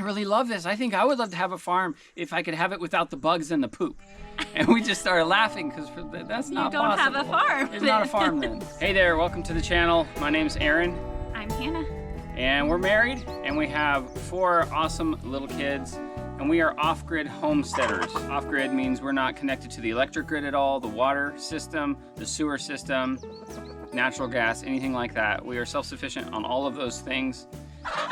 really love this. I think I would love to have a farm if I could have it without the bugs and the poop. And we just started laughing because that's not possible. You don't have a farm. It's not a farm then. Hey there, welcome to the channel. My name's Aaron. I'm Hannah. And we're married, and we have 4 awesome little kids. And we are off-grid homesteaders. Off-grid means we're not connected to the electric grid at all, the water system, the sewer system, natural gas, anything like that. We are self-sufficient on all of those things.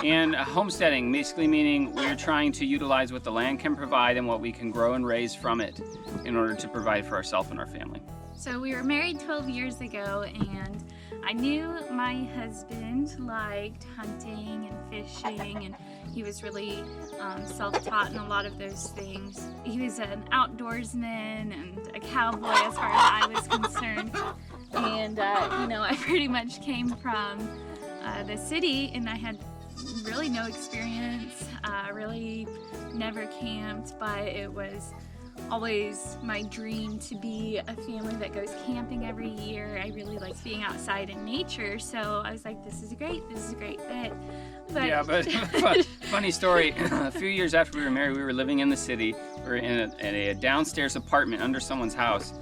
And homesteading, basically meaning we're trying to utilize what the land can provide and what we can grow and raise from it in order to provide for ourselves and our family. So we were married 12 years ago, and I knew my husband liked hunting and fishing, and he was really self-taught in a lot of those things. He was an outdoorsman and a cowboy as far as I was concerned. And you know, I pretty much came from the city, and I had really no experience, really never camped, but it was always my dream to be a family that goes camping every year. I really like being outside in nature, so I was like, this is a great fit. But yeah, but funny story, a few years after we were married, we were living in the city. We were in a downstairs apartment under someone's house.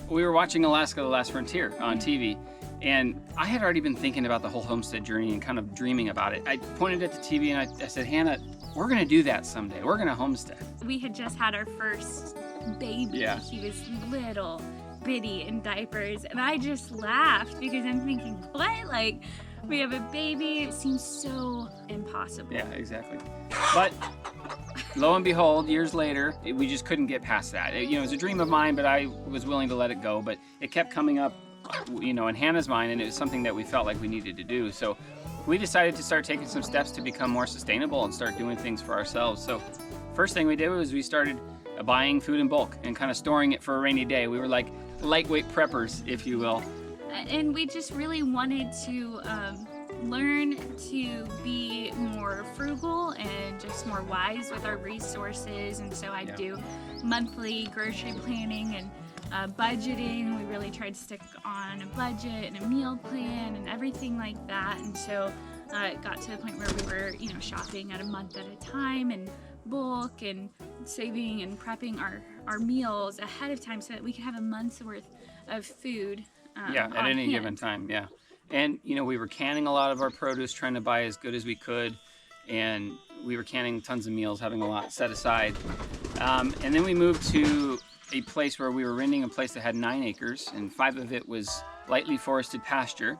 We were watching Alaska: The Last Frontier on TV, and I had already been thinking about the whole homestead journey and kind of dreaming about it. I pointed at the TV and I said, Hannah, we're gonna do that someday. We're gonna homestead. We had just had our first baby. Yeah. He was little, bitty, in diapers, and I just laughed because I'm thinking, what? Like, we have a baby? It seems so impossible. Yeah, exactly. But lo and behold, years later, we just couldn't get past that. It was a dream of mine, but I was willing to let it go. But it kept coming up, in Hannah's mind, and it was something that we felt like we needed to do. So we decided to start taking some steps to become more sustainable and start doing things for ourselves. So first thing we did was we started buying food in bulk and kind of storing it for a rainy day. We were like lightweight preppers, if you will. And we just really wanted to learn to be more frugal and just more wise with our resources. And so I do monthly grocery planning and budgeting. We really tried to stick on a budget and a meal plan and everything like that. And so it got to the point where we were, shopping at a month at a time and bulk and saving and prepping our meals ahead of time so that we could have a month's worth of food. At any given time, yeah. And, we were canning a lot of our produce, trying to buy as good as we could. And we were canning tons of meals, having a lot set aside. And then we moved to a place where we were renting a place that had 9 acres, and 5 of it was lightly forested pasture.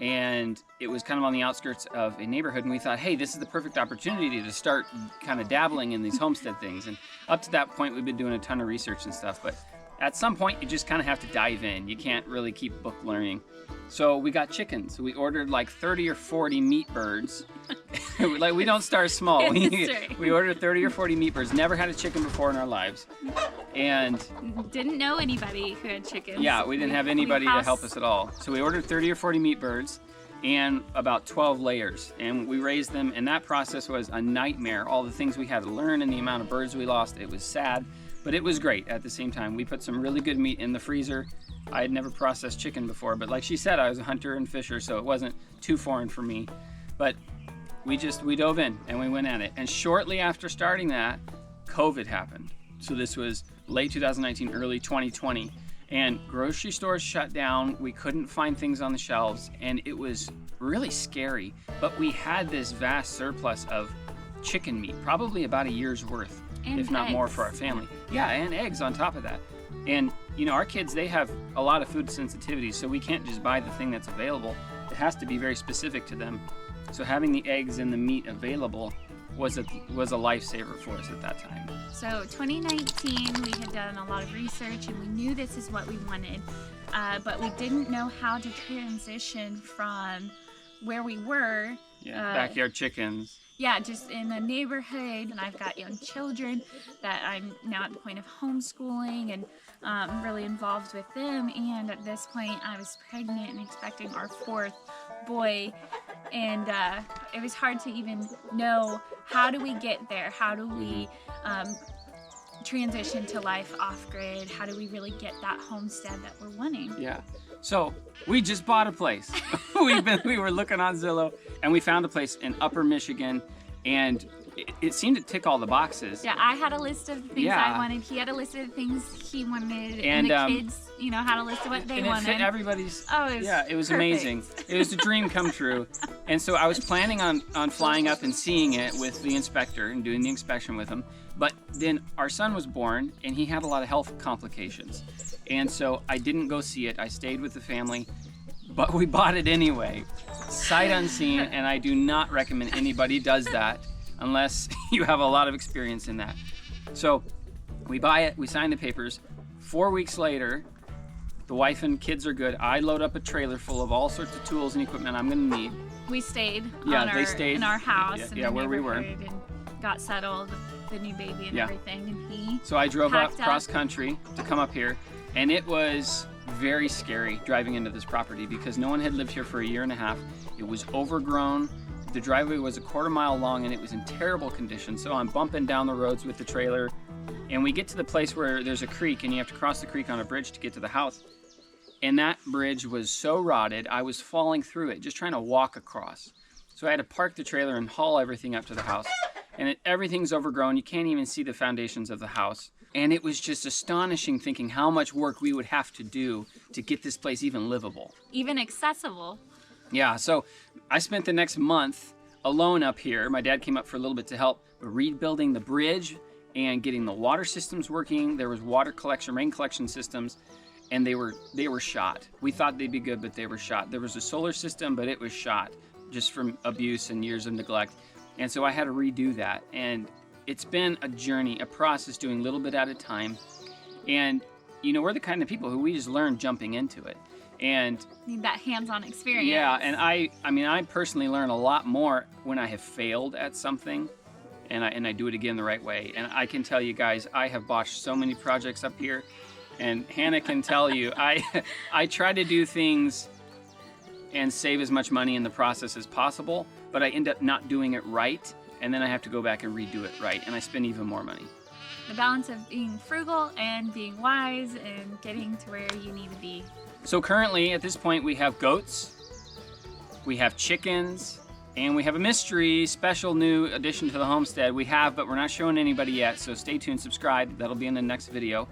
And it was kind of on the outskirts of a neighborhood, and we thought, hey, this is the perfect opportunity to start kind of dabbling in these homestead things. And up to that point, we've been doing a ton of research and stuff, but at some point, you just kind of have to dive in. You can't really keep book learning. So we got chickens. We ordered like 30 or 40 meat birds. Like, we don't start small. We ordered 30 or 40 meat birds. Never had a chicken before in our lives. And didn't know anybody who had chickens. Yeah, we didn't have anybody to help us at all. So we ordered 30 or 40 meat birds and about 12 layers. And we raised them, and that process was a nightmare. All the things we had to learn and the amount of birds we lost, it was sad. But it was great at the same time. We put some really good meat in the freezer. I had never processed chicken before, but like she said, I was a hunter and fisher, so it wasn't too foreign for me. But we dove in and we went at it. And shortly after starting that, COVID happened. So this was late 2019, early 2020. And grocery stores shut down. We couldn't find things on the shelves, and it was really scary. But we had this vast surplus of chicken meat, probably about a year's worth. And if not more, for our family. Yeah, and eggs on top of that. And, our kids, they have a lot of food sensitivities, so we can't just buy the thing that's available. It has to be very specific to them. So having the eggs and the meat available was a lifesaver for us at that time. So 2019, we had done a lot of research, and we knew this is what we wanted, but we didn't know how to transition from where we were. Backyard chickens. Yeah, just in a neighborhood, and I've got young children that I'm now at the point of homeschooling and really involved with them. And at this point, I was pregnant and expecting our 4th boy, and it was hard to even know, how do we get there? How do we transition to life off-grid? How do we really get that homestead that we're wanting? Yeah. So we just bought a place. We were looking on Zillow, and we found a place in Upper Michigan, and it seemed to tick all the boxes. Yeah, I had a list of things Yeah. I wanted. He had a list of things he wanted, And, the kids, had a list of what they and wanted. it fit everybody's. Oh, it was it was perfect. amazing. It was a dream come true. And so I was planning on flying up and seeing it with the inspector and doing the inspection with him. But then our son was born and he had a lot of health complications. And so I didn't go see it. I stayed with the family, but we bought it anyway, sight unseen. And I do not recommend anybody does that unless you have a lot of experience in that. So we buy it, we sign the papers. 4 weeks later, the wife and kids are good. I load up a trailer full of all sorts of tools and equipment I'm gonna need. We stayed they stayed in our house in the where we were. neighborhood and got settled, the new baby and everything. And he So I drove up packed cross country to come up here, and it was very scary driving into this property because no one had lived here for a year and a half. It was overgrown. The driveway was a quarter-mile long and it was in terrible condition. So I'm bumping down the roads with the trailer, and we get to the place where there's a creek and you have to cross the creek on a bridge to get to the house. And that bridge was so rotted, I was falling through it, just trying to walk across. So I had to park the trailer and haul everything up to the house. And everything's overgrown. You can't even see the foundations of the house. And it was just astonishing thinking how much work we would have to do to get this place even livable. even accessible. Yeah, so I spent the next month alone up here. My dad came up for a little bit to help rebuilding the bridge and getting the water systems working. There was water collection, rain collection systems, and they were shot. We thought they'd be good, but they were shot. There was a solar system, but it was shot just from abuse and years of neglect. And so I had to redo that. And it's been a journey, a process, doing a little bit at a time. And, we're the kind of people who we just learn jumping into it. And Need that hands-on experience. yeah, and I personally learn a lot more when I have failed at something and I do it again the right way. And I can tell you guys, I have botched so many projects up here, and Hannah can tell you, I try to do things and save as much money in the process as possible, but I end up not doing it right, and then I have to go back and redo it right, and I spend even more money. The balance of being frugal and being wise and getting to where you need to be. So currently, at this point, we have goats, we have chickens, and we have a mystery special new addition to the homestead. But we're not showing anybody yet, so stay tuned, subscribe. That'll be in the next video.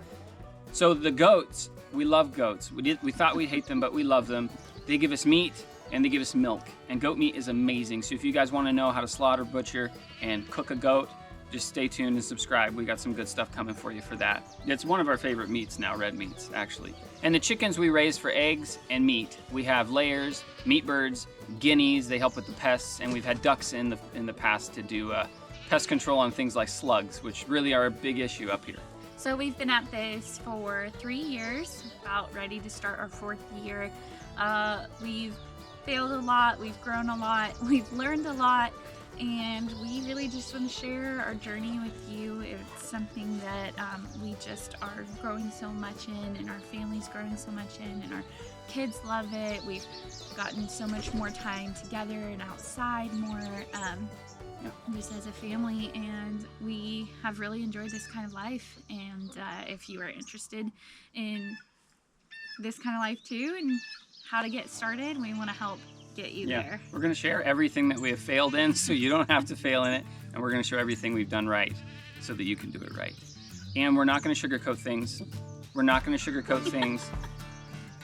So the goats, we love goats. We thought we'd hate them, but we love them. They give us meat and they give us milk, and goat meat is amazing. So if you guys want to know how to slaughter, butcher, and cook a goat, just stay tuned and subscribe. We got some good stuff coming for you for that. It's one of our favorite meats now, red meats, actually. And the chickens we raise for eggs and meat. We have layers, meat birds, guineas. They help with the pests, and we've had ducks in the past to do pest control on things like slugs, which really are a big issue up here. So we've been at this for 3 years, about ready to start our 4th year. We've failed a lot, we've grown a lot, we've learned a lot, and we really just want to share our journey with you. It's something that we just are growing so much in, and our family's growing so much in, and our kids love it. We've gotten so much more time together and outside more just as a family, and we have really enjoyed this kind of life. And if you are interested in this kind of life too and how to get started, we want to help get you there. We're going to share everything that we have failed in so you don't have to fail in it, and we're going to show everything we've done right so that you can do it right. And we're not going to sugarcoat things.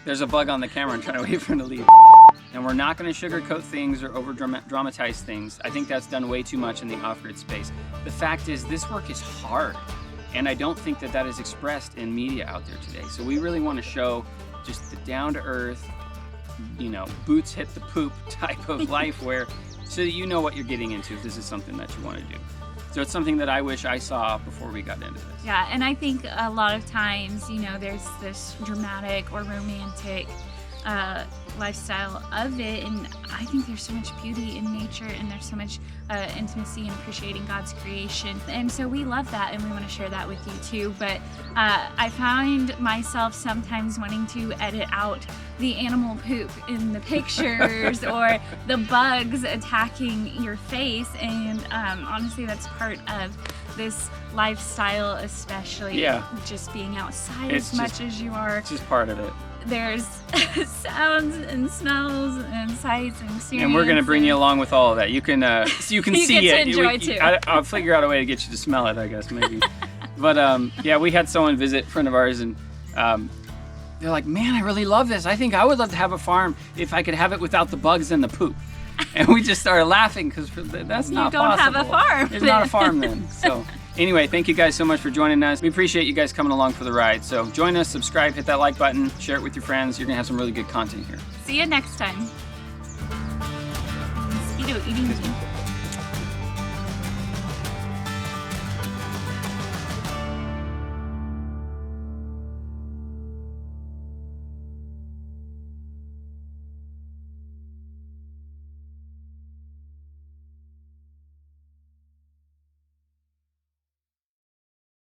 There's a bug on the camera. I'm trying to wait for him to leave. And we're not going to sugarcoat things or over dramatize things. I think that's done way too much in the off-grid space. The fact is, this work is hard, and I don't think that is expressed in media out there today. So we really want to show just the down-to-earth, boots hit the poop type of life so that you know what you're getting into if this is something that you want to do. So it's something that I wish I saw before we got into this. Yeah, and I think a lot of times, there's this dramatic or romantic lifestyle of it, and I think there's so much beauty in nature, and there's so much intimacy in appreciating God's creation, and so we love that, and we want to share that with you too. But I find myself sometimes wanting to edit out the animal poop in the pictures or the bugs attacking your face, and honestly, that's part of this lifestyle, especially just being outside as much as you are. It's just part of it. there's sounds and smells and sights and experiences. And we're gonna bring you along with all of that. You can so you can You see get it. to enjoy too. I'll figure out a way to get you to smell it, I guess, maybe. But yeah, we had someone visit, a friend of ours, and they're like, man, I really love this. I think I would love to have a farm if I could have it without the bugs and the poop. And we just started laughing because that's not possible. You don't have a farm. It's not a farm then. So anyway, thank you guys so much for joining us. We appreciate you guys coming along for the ride. So join us, subscribe, hit that like button, share it with your friends. You're gonna have some really good content here. See you next time. Mosquito eating me.